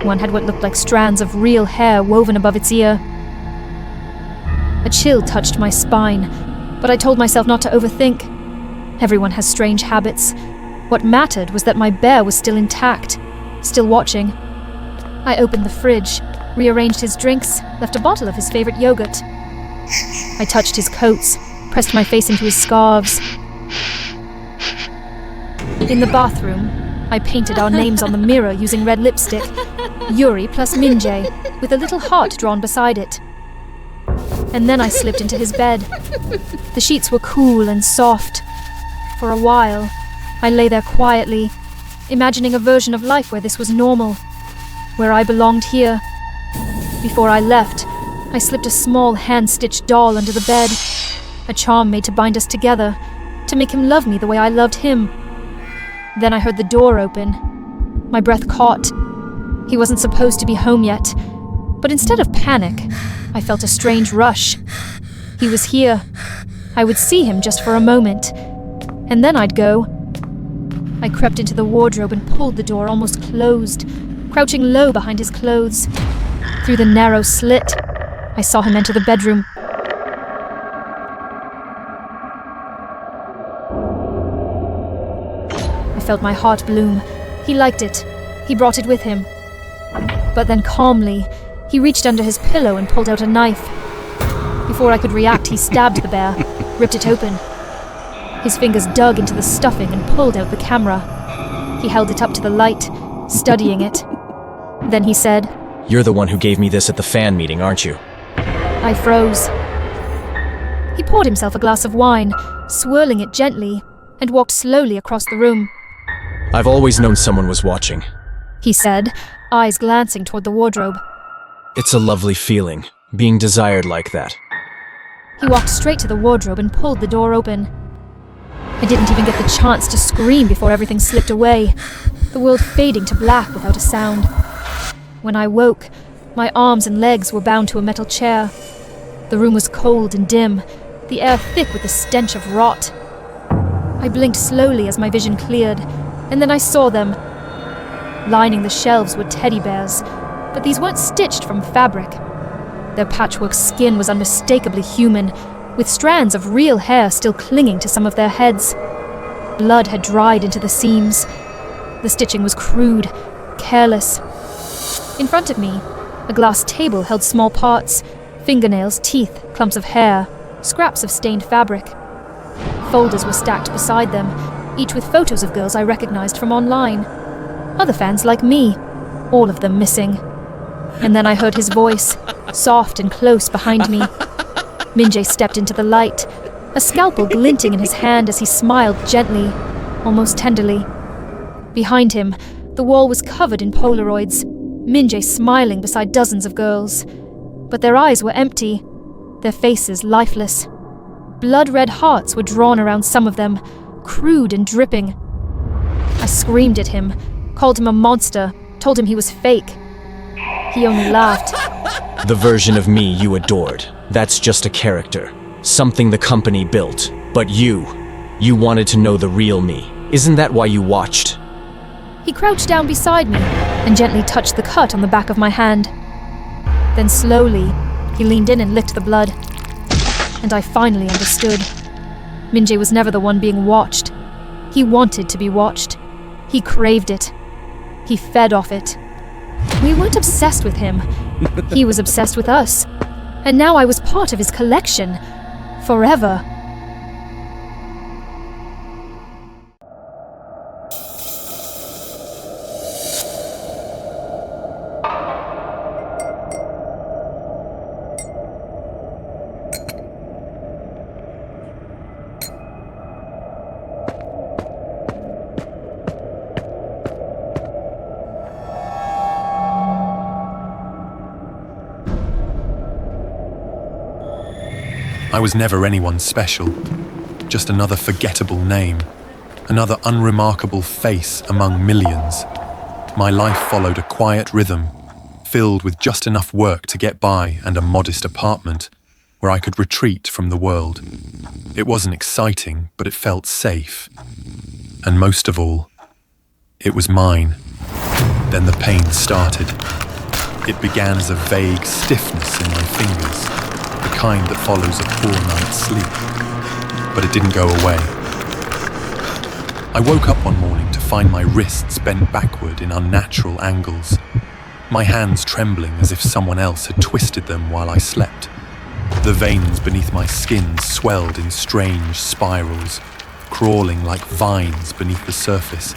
One had what looked like strands of real hair woven above its ear. A chill touched my spine, but I told myself not to overthink. Everyone has strange habits. What mattered was that my bear was still intact, still watching. I opened the fridge, rearranged his drinks, left a bottle of his favorite yogurt. I touched his coats, pressed my face into his scarves. In the bathroom, I painted our names on the mirror using red lipstick. Yuri plus Minjae, with a little heart drawn beside it. And then I slipped into his bed. The sheets were cool and soft. For a while, I lay there quietly, imagining a version of life where this was normal, where I belonged here. Before I left, I slipped a small hand-stitched doll under the bed, a charm made to bind us together, to make him love me the way I loved him. Then I heard the door open. My breath caught. He wasn't supposed to be home yet, but instead of panic, I felt a strange rush. He was here. I would see him just for a moment, and then I'd go. I crept into the wardrobe and pulled the door almost closed, crouching low behind his clothes. Through the narrow slit, I saw him enter the bedroom. I felt my heart bloom. He liked it. He brought it with him. But then calmly, he reached under his pillow and pulled out a knife. Before I could react, he stabbed the bear, ripped it open. His fingers dug into the stuffing and pulled out the camera. He held it up to the light, studying it. Then he said, "You're the one who gave me this at the fan meeting, aren't you?" I froze. He poured himself a glass of wine, swirling it gently, and walked slowly across the room. "I've always known someone was watching," he said, eyes glancing toward the wardrobe. "It's a lovely feeling, being desired like that." He walked straight to the wardrobe and pulled the door open. I didn't even get the chance to scream before everything slipped away, the world fading to black without a sound. When I woke, my arms and legs were bound to a metal chair. The room was cold and dim, the air thick with the stench of rot. I blinked slowly as my vision cleared, and then I saw them. Lining the shelves were teddy bears, but these weren't stitched from fabric. Their patchwork skin was unmistakably human, with strands of real hair still clinging to some of their heads. Blood had dried into the seams. The stitching was crude, careless. In front of me, a glass table held small parts, fingernails, teeth, clumps of hair, scraps of stained fabric. Folders were stacked beside them, each with photos of girls I recognized from online. Other fans like me, all of them missing. And then I heard his voice, soft and close behind me. Minjae stepped into the light, a scalpel glinting in his hand as he smiled gently, almost tenderly. Behind him, the wall was covered in Polaroids, Minjae smiling beside dozens of girls. But their eyes were empty, their faces lifeless. Blood-red hearts were drawn around some of them, crude and dripping. I screamed at him, called him a monster, told him he was fake. He only laughed. The version of me you adored. That's just a character. Something the company built. But you wanted to know the real me. Isn't that why you watched? He crouched down beside me and gently touched the cut on the back of my hand. Then slowly, he leaned in and licked the blood. And I finally understood. Minjae was never the one being watched. He wanted to be watched. He craved it. He fed off it. We weren't obsessed with him. He was obsessed with us. And now I was part of his collection. Forever. I was never anyone special, just another forgettable name, another unremarkable face among millions. My life followed a quiet rhythm, filled with just enough work to get by and a modest apartment where I could retreat from the world. It wasn't exciting, but it felt safe. And most of all, it was mine. Then the pain started. It began as a vague stiffness in my fingers, the kind that follows a poor night's sleep. But it didn't go away. I woke up one morning to find my wrists bent backward in unnatural angles, my hands trembling as if someone else had twisted them while I slept. The veins beneath my skin swelled in strange spirals, crawling like vines beneath the surface.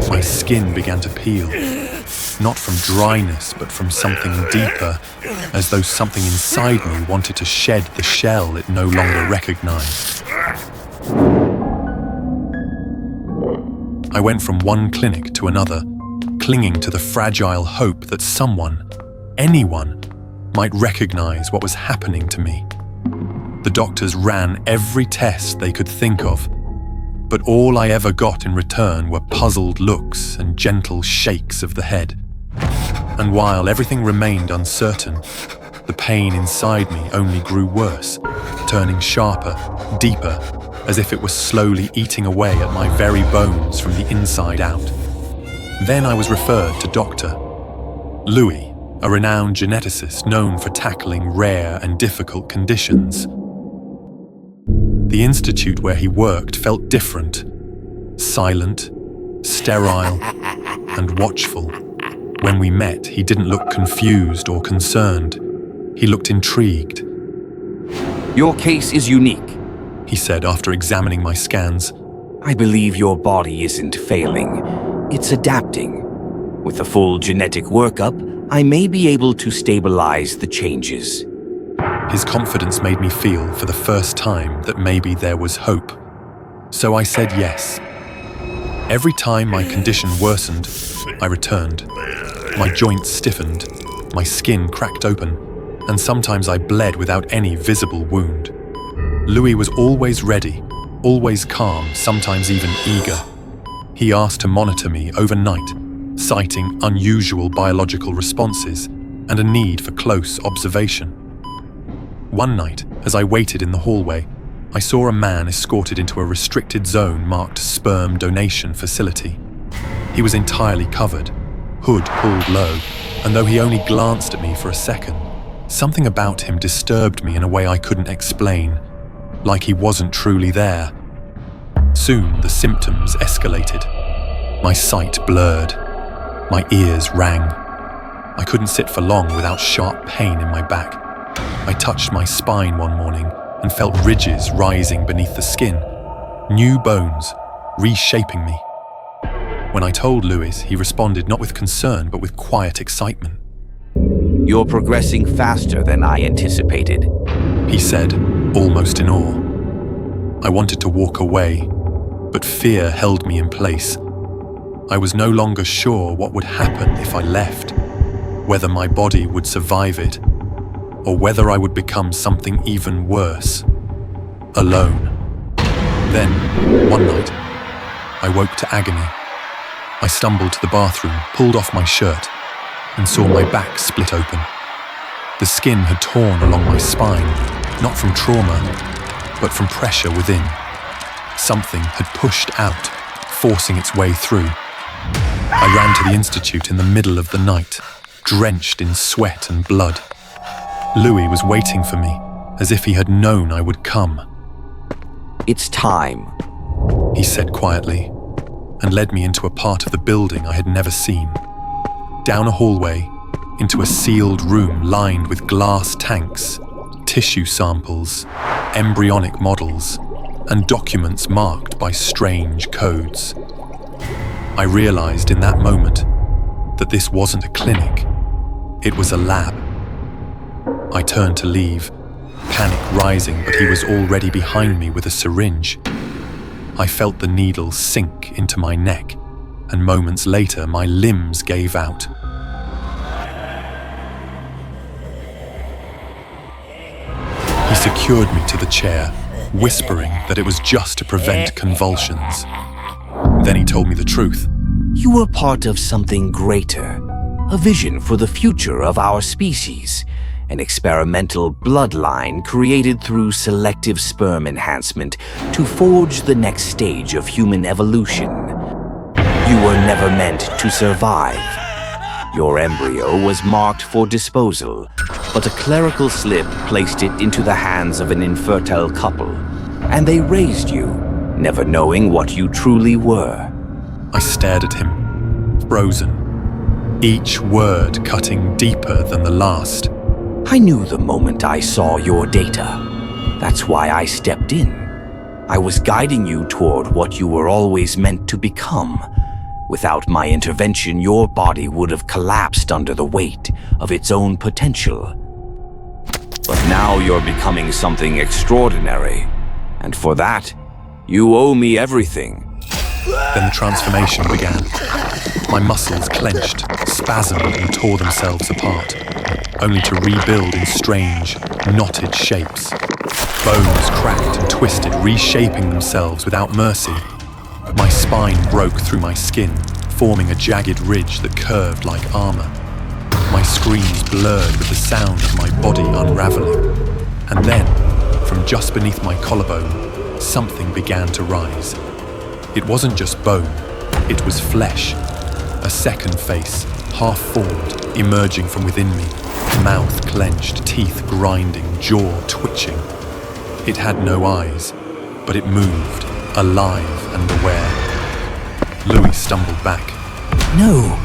My skin began to peel, not from dryness, but from something deeper, as though something inside me wanted to shed the shell it no longer recognized. I went from one clinic to another, clinging to the fragile hope that someone, anyone, might recognize what was happening to me. The doctors ran every test they could think of, but all I ever got in return were puzzled looks and gentle shakes of the head. And while everything remained uncertain, the pain inside me only grew worse, turning sharper, deeper, as if it was slowly eating away at my very bones from the inside out. Then I was referred to Dr. Louis, a renowned geneticist known for tackling rare and difficult conditions. The institute where he worked felt different, silent, sterile, and watchful. When we met, he didn't look confused or concerned. He looked intrigued. Your case is unique, he said after examining my scans. I believe your body isn't failing. It's adapting. With a full genetic workup, I may be able to stabilize the changes. His confidence made me feel for the first time that maybe there was hope. So I said yes. Every time my condition worsened, I returned. My joints stiffened, my skin cracked open, and sometimes I bled without any visible wound. Louis was always ready, always calm, sometimes even eager. He asked to monitor me overnight, citing unusual biological responses and a need for close observation. One night, as I waited in the hallway, I saw a man escorted into a restricted zone marked Sperm Donation Facility. He was entirely covered, hood pulled low, and though he only glanced at me for a second, something about him disturbed me in a way I couldn't explain, like he wasn't truly there. Soon the symptoms escalated. My sight blurred. My ears rang. I couldn't sit for long without sharp pain in my back. I touched my spine one morning and felt ridges rising beneath the skin. New bones, reshaping me. When I told Louis, he responded not with concern, but with quiet excitement. You're progressing faster than I anticipated, he said, almost in awe. I wanted to walk away, but fear held me in place. I was no longer sure what would happen if I left, whether my body would survive it, or whether I would become something even worse, alone. Then, one night, I woke to agony. I stumbled to the bathroom, pulled off my shirt, and saw my back split open. The skin had torn along my spine, not from trauma, but from pressure within. Something had pushed out, forcing its way through. I ran to the institute in the middle of the night, drenched in sweat and blood. Louis was waiting for me, as if he had known I would come. It's time, he said quietly, and led me into a part of the building I had never seen. Down a hallway, into a sealed room lined with glass tanks, tissue samples, embryonic models, and documents marked by strange codes. I realized in that moment that this wasn't a clinic, it was a lab. I turned to leave, panic rising, but he was already behind me with a syringe. I felt the needle sink into my neck, and moments later my limbs gave out. He secured me to the chair, whispering that it was just to prevent convulsions. Then he told me the truth. You were part of something greater, a vision for the future of our species, an experimental bloodline created through selective sperm enhancement to forge the next stage of human evolution. You were never meant to survive. Your embryo was marked for disposal, but a clerical slip placed it into the hands of an infertile couple, and they raised you, never knowing what you truly were. I stared at him, frozen, each word cutting deeper than the last. I knew the moment I saw your data. That's why I stepped in. I was guiding you toward what you were always meant to become. Without my intervention, your body would have collapsed under the weight of its own potential. But now you're becoming something extraordinary, and for that, you owe me everything. Then the transformation began. My muscles clenched, spasmed, and tore themselves apart, only to rebuild in strange, knotted shapes. Bones cracked and twisted, reshaping themselves without mercy. My spine broke through my skin, forming a jagged ridge that curved like armor. My screams blurred with the sound of my body unraveling. And then, from just beneath my collarbone, something began to rise. It wasn't just bone, it was flesh. A second face, half-formed, emerging from within me, mouth clenched, teeth grinding, jaw twitching. It had no eyes, but it moved, alive and aware. Louis stumbled back. No,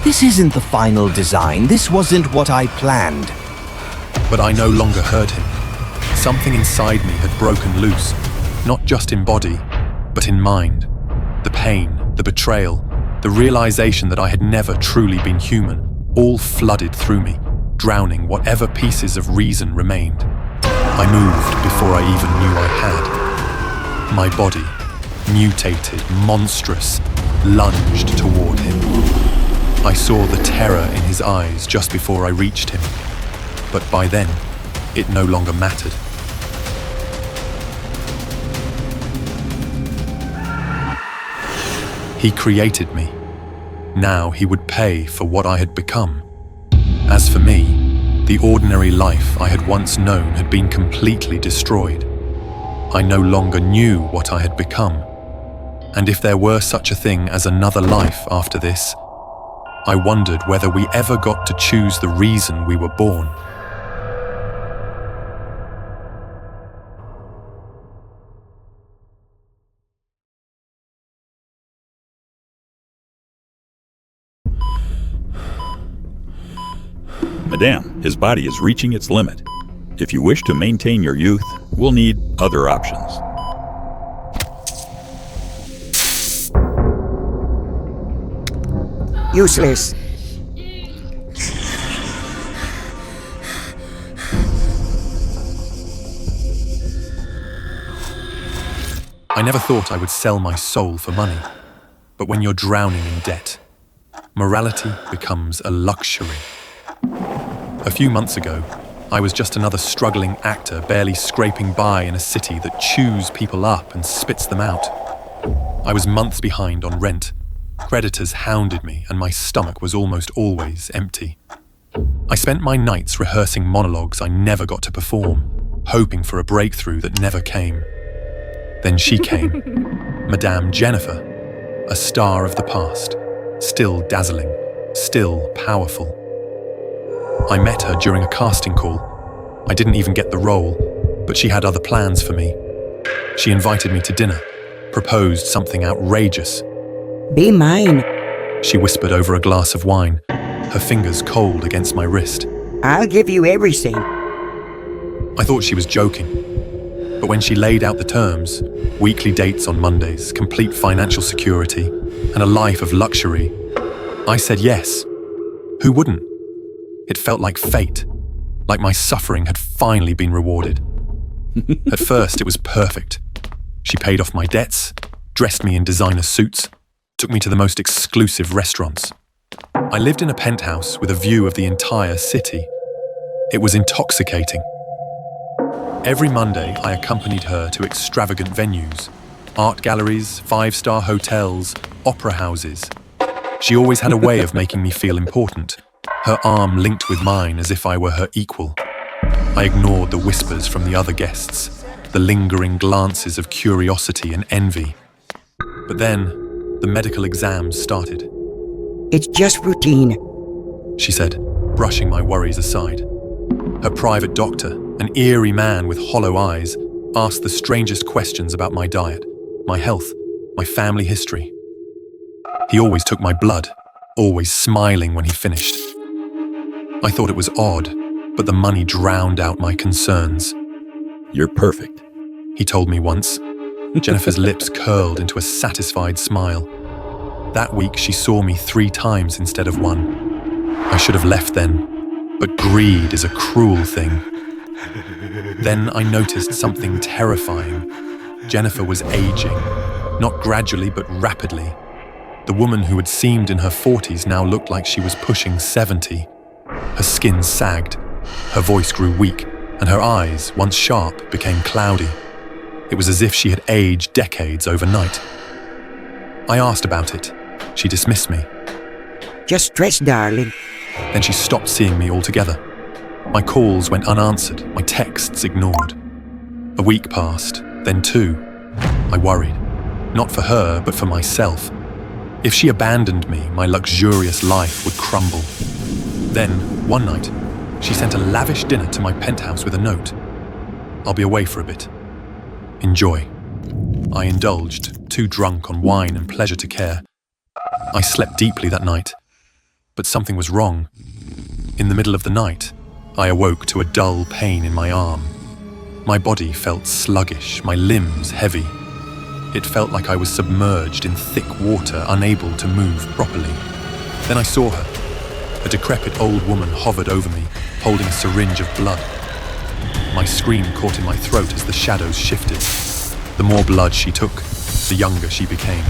this isn't the final design. This wasn't what I planned. But I no longer heard him. Something inside me had broken loose, not just in body, but in mind. The pain, the betrayal, the realization that I had never truly been human, all flooded through me, drowning whatever pieces of reason remained. I moved before I even knew I had. My body, mutated, monstrous, lunged toward him. I saw the terror in his eyes just before I reached him, but by then, it no longer mattered. He created me. Now he would pay for what I had become. As for me, the ordinary life I had once known had been completely destroyed. I no longer knew what I had become. And if there were such a thing as another life after this, I wondered whether we ever got to choose the reason we were born. Madame, his body is reaching its limit. If you wish to maintain your youth, we'll need other options. Useless. I never thought I would sell my soul for money. But when you're drowning in debt, morality becomes a luxury. A few months ago, I was just another struggling actor barely scraping by in a city that chews people up and spits them out. I was months behind on rent. Creditors hounded me and my stomach was almost always empty. I spent my nights rehearsing monologues I never got to perform, hoping for a breakthrough that never came. Then she came, Madame Jennifer, a star of the past, still dazzling, still powerful. I met her during a casting call. I didn't even get the role, but she had other plans for me. She invited me to dinner, proposed something outrageous. Be mine. She whispered over a glass of wine, her fingers cold against my wrist. I'll give you everything. I thought she was joking. But when she laid out the terms, weekly dates on Mondays, complete financial security, and a life of luxury, I said yes. Who wouldn't? It felt like fate, like my suffering had finally been rewarded. At first, it was perfect. She paid off my debts, dressed me in designer suits, took me to the most exclusive restaurants. I lived in a penthouse with a view of the entire city. It was intoxicating. Every Monday, I accompanied her to extravagant venues, art galleries, five-star hotels, opera houses. She always had a way of making me feel important, her arm linked with mine as if I were her equal. I ignored the whispers from the other guests, the lingering glances of curiosity and envy. But then, the medical exams started. It's just routine, she said, brushing my worries aside. Her private doctor, an eerie man with hollow eyes, asked the strangest questions about my diet, my health, my family history. He always took my blood, always smiling when he finished. I thought it was odd, but the money drowned out my concerns. You're perfect, he told me once. Jennifer's lips curled into a satisfied smile. That week she saw me 3 times instead of 1. I should have left then, but greed is a cruel thing. Then I noticed something terrifying. Jennifer was aging, not gradually but rapidly. The woman who had seemed in her 40s now looked like she was pushing 70. Her skin sagged, her voice grew weak, and her eyes, once sharp, became cloudy. It was as if she had aged decades overnight. I asked about it. She dismissed me. Just stress, darling. Then she stopped seeing me altogether. My calls went unanswered, my texts ignored. A week passed, then 2. I worried. Not for her, but for myself. If she abandoned me, my luxurious life would crumble. Then, one night, she sent a lavish dinner to my penthouse with a note. I'll be away for a bit. Enjoy. I indulged, too drunk on wine and pleasure to care. I slept deeply that night. But something was wrong. In the middle of the night, I awoke to a dull pain in my arm. My body felt sluggish, my limbs heavy. It felt like I was submerged in thick water, unable to move properly. Then I saw her. A decrepit old woman hovered over me, holding a syringe of blood. My scream caught in my throat as the shadows shifted. The more blood she took, the younger she became.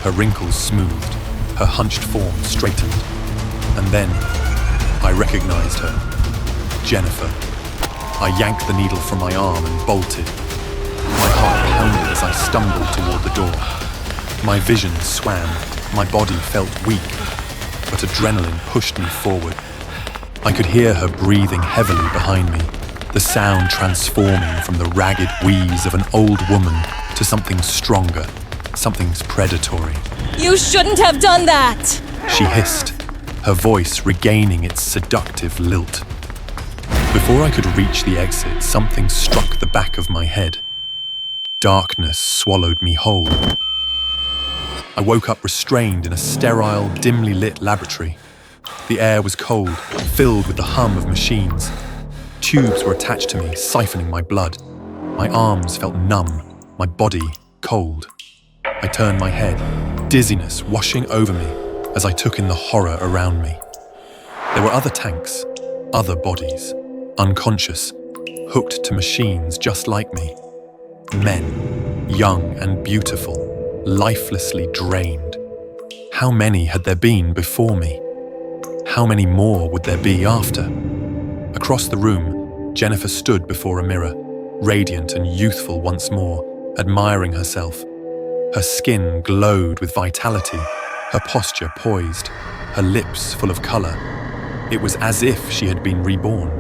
Her wrinkles smoothed, her hunched form straightened. And then, I recognized her. Jennifer. I yanked the needle from my arm and bolted. My heart pounded as I stumbled toward the door. My vision swam, my body felt weak, but adrenaline pushed me forward. I could hear her breathing heavily behind me, the sound transforming from the ragged wheeze of an old woman to something stronger, something predatory. You shouldn't have done that! She hissed, her voice regaining its seductive lilt. Before I could reach the exit, something struck the back of my head. Darkness swallowed me whole. I woke up restrained in a sterile, dimly lit laboratory. The air was cold, filled with the hum of machines. Tubes were attached to me, siphoning my blood. My arms felt numb, my body cold. I turned my head, dizziness washing over me as I took in the horror around me. There were other tanks, other bodies, unconscious, hooked to machines just like me. Men, young and beautiful, lifelessly drained. How many had there been before me? How many more would there be after? Across the room, Jennifer stood before a mirror, radiant and youthful once more, admiring herself. Her skin glowed with vitality, her posture poised, her lips full of colour. It was as if she had been reborn.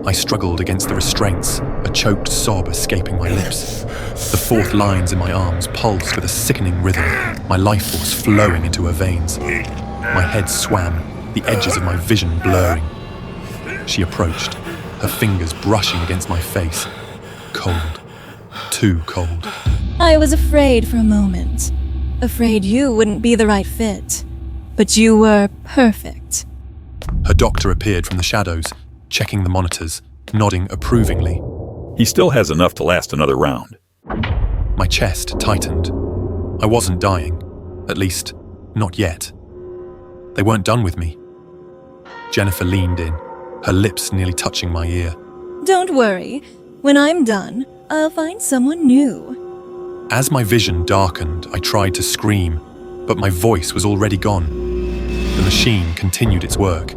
I struggled against the restraints, a choked sob escaping my lips. The fourth lines in my arms pulsed with a sickening rhythm, my life force flowing into her veins. My head swam, the edges of my vision blurring. She approached, her fingers brushing against my face. Cold. Too cold. I was afraid for a moment. Afraid you wouldn't be the right fit. But you were perfect. Her doctor appeared from the shadows, checking the monitors, nodding approvingly. He still has enough to last another round. My chest tightened. I wasn't dying. At least, not yet. They weren't done with me. Jennifer leaned in, her lips nearly touching my ear. Don't worry. When I'm done, I'll find someone new. As my vision darkened, I tried to scream, but my voice was already gone. The machine continued its work.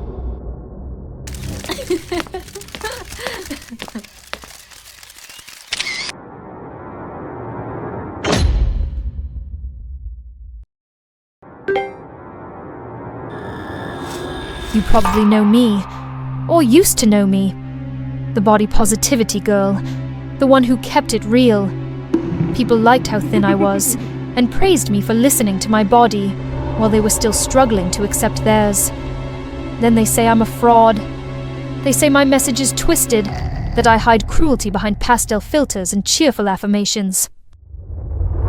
You probably know me, or used to know me. The body positivity girl, the one who kept it real. People liked how thin I was, and praised me for listening to my body, while they were still struggling to accept theirs. Then they say I'm a fraud. They say my message is twisted, that I hide cruelty behind pastel filters and cheerful affirmations.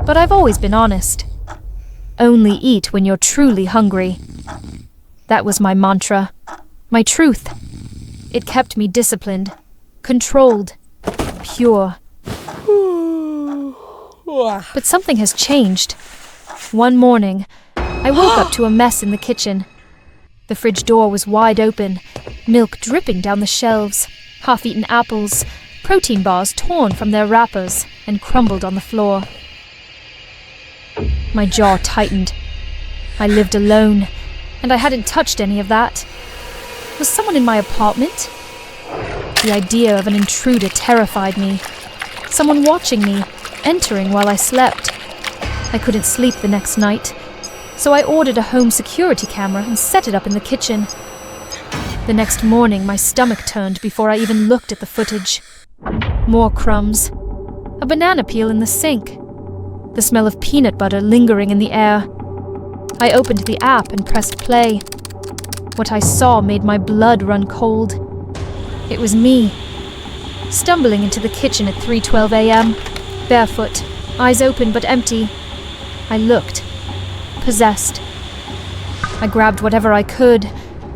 But I've always been honest. Only eat when you're truly hungry. That was my mantra, my truth. It kept me disciplined, controlled, pure. But something has changed. One morning, I woke up to a mess in the kitchen. The fridge door was wide open, milk dripping down the shelves, half-eaten apples, protein bars torn from their wrappers and crumbled on the floor. My jaw tightened. I lived alone, and I hadn't touched any of that. Was someone in my apartment? The idea of an intruder terrified me. Someone watching me, entering while I slept. I couldn't sleep the next night, so I ordered a home security camera and set it up in the kitchen. The next morning, my stomach turned before I even looked at the footage. More crumbs. A banana peel in the sink. The smell of peanut butter lingering in the air. I opened the app and pressed play. What I saw made my blood run cold. It was me, stumbling into the kitchen at 3:12 a.m., barefoot, eyes open but empty. I looked, possessed. I grabbed whatever I could,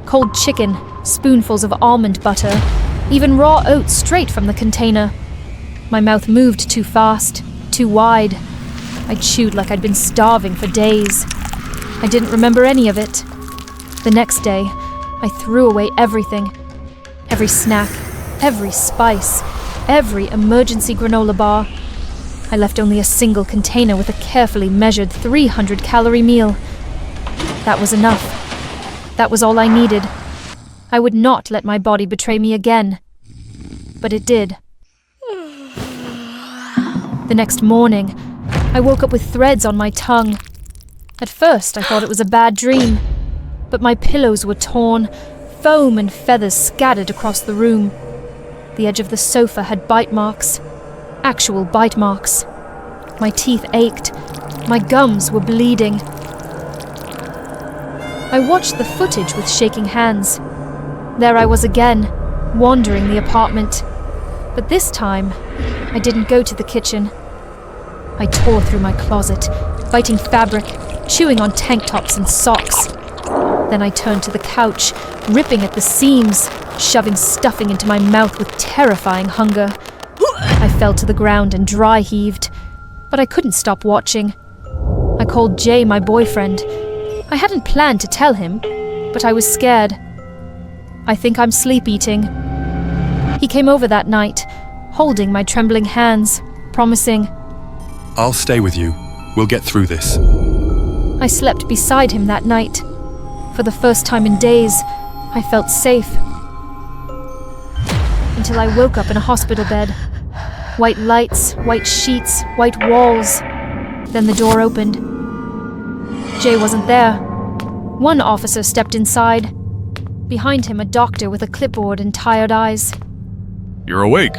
cold chicken, spoonfuls of almond butter, even raw oats straight from the container. My mouth moved too fast, too wide. I chewed like I'd been starving for days. I didn't remember any of it. The next day, I threw away everything. Every snack, every spice, every emergency granola bar. I left only a single container with a carefully measured 300-calorie meal. That was enough. That was all I needed. I would not let my body betray me again. But it did. The next morning, I woke up with threads on my tongue. At first, I thought it was a bad dream, but my pillows were torn, foam and feathers scattered across the room. The edge of the sofa had bite marks, actual bite marks. My teeth ached, my gums were bleeding. I watched the footage with shaking hands. There I was again, wandering the apartment. But this time, I didn't go to the kitchen. I tore through my closet, biting fabric, chewing on tank tops and socks. Then I turned to the couch, ripping at the seams, shoving stuffing into my mouth with terrifying hunger. I fell to the ground and dry heaved, but I couldn't stop watching. I called Jay my boyfriend. I hadn't planned to tell him, but I was scared. I think I'm sleep eating. He came over that night, holding my trembling hands, promising, I'll stay with you. We'll get through this. I slept beside him that night. For the first time in days, I felt safe. Until I woke up in a hospital bed. White lights, white sheets, white walls. Then the door opened. Jay wasn't there. One officer stepped inside. Behind him, a doctor with a clipboard and tired eyes. You're awake.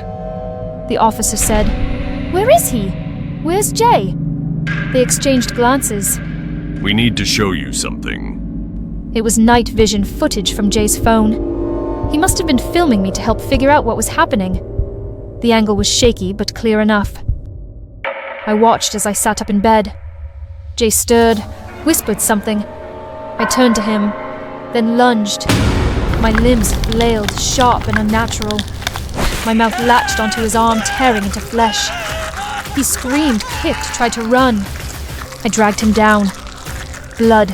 The officer said, "Where is he? Where's Jay?" They exchanged glances. We need to show you something. It was night vision footage from Jay's phone. He must have been filming me to help figure out what was happening. The angle was shaky, but clear enough. I watched as I sat up in bed. Jay stirred, whispered something. I turned to him, then lunged. My limbs flailed, sharp and unnatural. My mouth latched onto his arm, tearing into flesh. He screamed, kicked, tried to run. I dragged him down. Blood.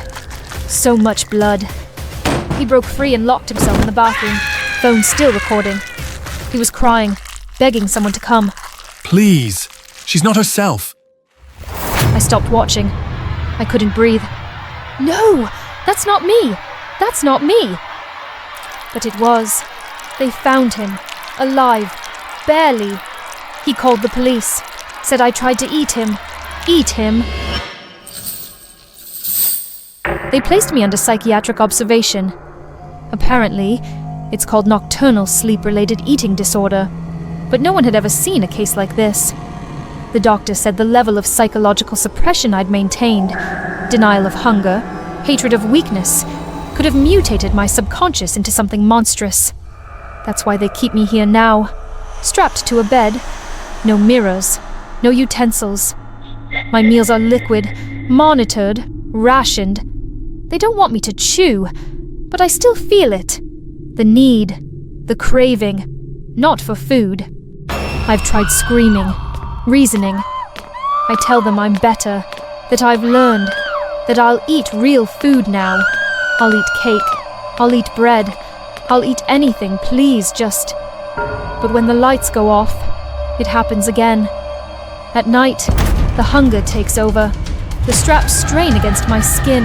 So much blood. He broke free and locked himself in the bathroom, phone still recording. He was crying, begging someone to come. Please! She's not herself! I stopped watching. I couldn't breathe. No! That's not me! That's not me! But it was. They found him. Alive. Barely. He called the police. Said I tried to eat him. Eat him. They placed me under psychiatric observation. Apparently, it's called nocturnal sleep-related eating disorder. But no one had ever seen a case like this. The doctor said the level of psychological suppression I'd maintained, denial of hunger, hatred of weakness, could have mutated my subconscious into something monstrous. That's why they keep me here now, strapped to a bed. No mirrors, no utensils. My meals are liquid, monitored, rationed. They don't want me to chew, but I still feel it. The need, the craving, not for food. I've tried screaming, reasoning. I tell them I'm better, that I've learned, that I'll eat real food now. I'll eat cake, I'll eat bread, I'll eat anything, please just. But when the lights go off, it happens again. At night, the hunger takes over. The straps strain against my skin.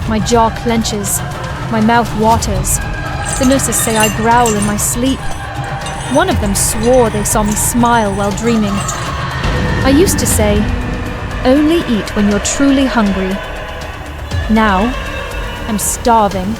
My jaw clenches. My mouth waters. The nurses say I growl in my sleep. One of them swore they saw me smile while dreaming. I used to say, only eat when you're truly hungry. Now, I'm starving,